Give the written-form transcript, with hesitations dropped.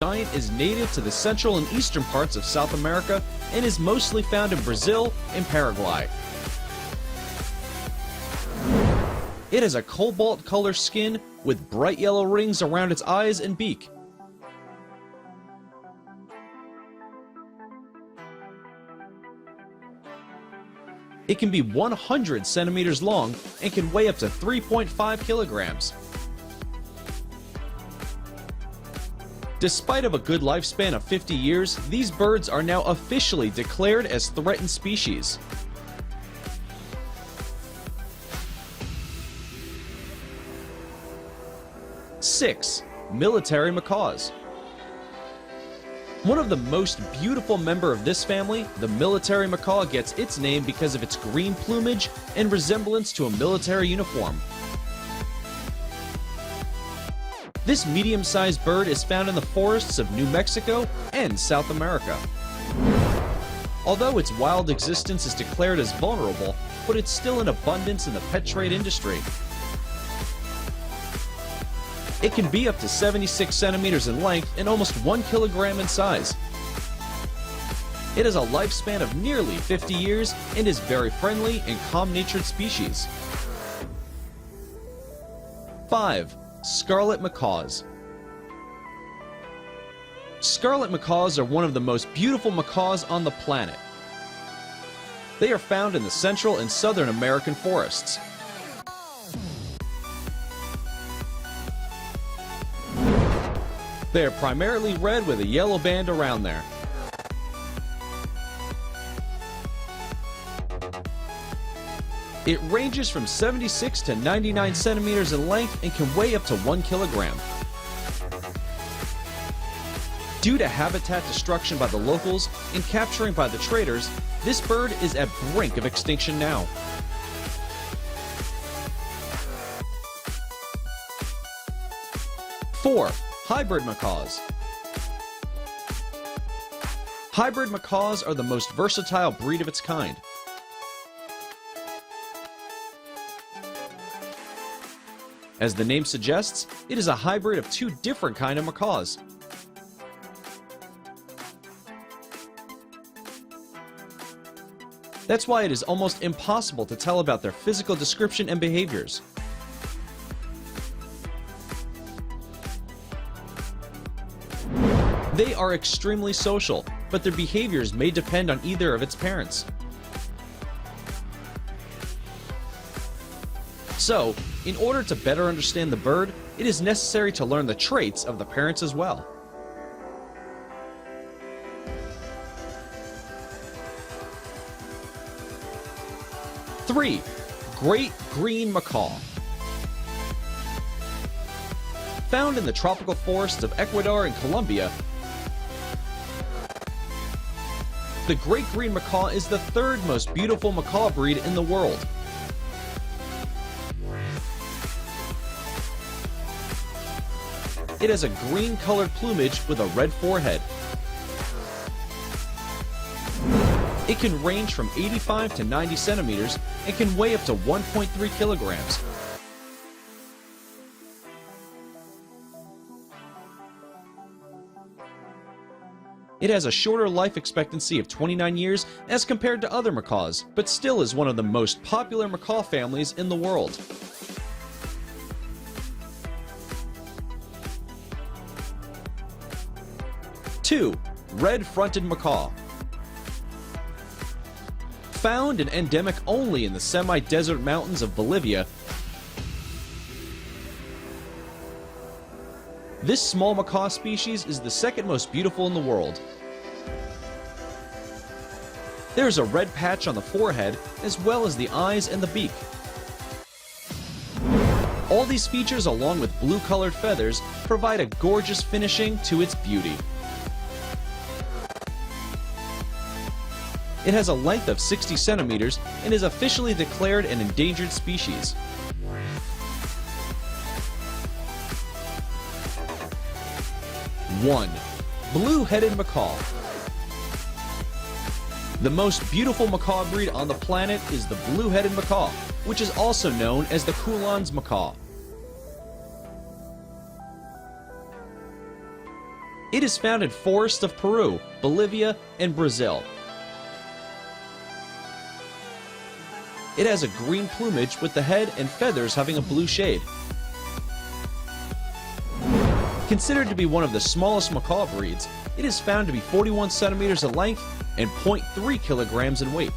Giant is native to the central and eastern parts of South America and is mostly found in Brazil and Paraguay. It has a cobalt color skin with bright yellow rings around its eyes and beak. It can be 100 centimeters long and can weigh up to 3.5 kilograms. Despite of a good lifespan of 50 years, these birds are now officially declared as threatened species. Six, military macaws. One of the most beautiful member of this family, the military macaw, gets its name because of its green plumage and resemblance to a military uniform. This medium-sized bird is found in the forests of New Mexico and South America. Although its wild existence is declared as vulnerable, but it's still in abundance in the pet trade industry. It can be up to 76 centimeters in length and almost 1 kilogram in size. It has a lifespan of nearly 50 years and is very friendly and calm-natured species. 5. Scarlet macaws. Scarlet macaws are one of the most beautiful macaws on the planet. They are found in the Central and Southern American forests. They are primarily red with a yellow band around there. It ranges from 76 to 99 centimeters in length and can weigh up to 1 kilogram. Due to habitat destruction by the locals and capturing by the traders, this bird is at brink of extinction now. Four, hybrid macaws. Hybrid macaws are the most versatile breed of its kind. As the name suggests, it is a hybrid of two different kinds of macaws. That's why it is almost impossible to tell about their physical description and behaviors. They are extremely social, but their behaviors may depend on either of its parents. So, in order to better understand the bird, it is necessary to learn the traits of the parents as well. Three, great green macaw. Found in the tropical forests of Ecuador and Colombia, the great green macaw is the third most beautiful macaw breed in the world. It has a green-colored plumage with a red forehead. It can range from 85 to 90 centimeters and can weigh up to 1.3 kilograms. It has a shorter life expectancy of 29 years as compared to other macaws, but still is one of the most popular macaw families in the world. Two, red-fronted macaw. Found and endemic only in the semi-desert mountains of Bolivia, this small macaw species is the second most beautiful in the world. There is a red patch on the forehead as well as the eyes and the beak. All these features along with blue-colored feathers provide a gorgeous finishing to its beauty. It has a length of 60 centimeters and is officially declared an endangered species. One, blue-headed macaw. The most beautiful macaw breed on the planet is the blue-headed macaw, which is also known as the Kulan's macaw. It is found in forests of Peru, Bolivia, and Brazil. It has a green plumage with the head and feathers having a blue shade. Considered to be one of the smallest macaw breeds, it is found to be 41 centimeters in length and 0.3 kilograms in weight.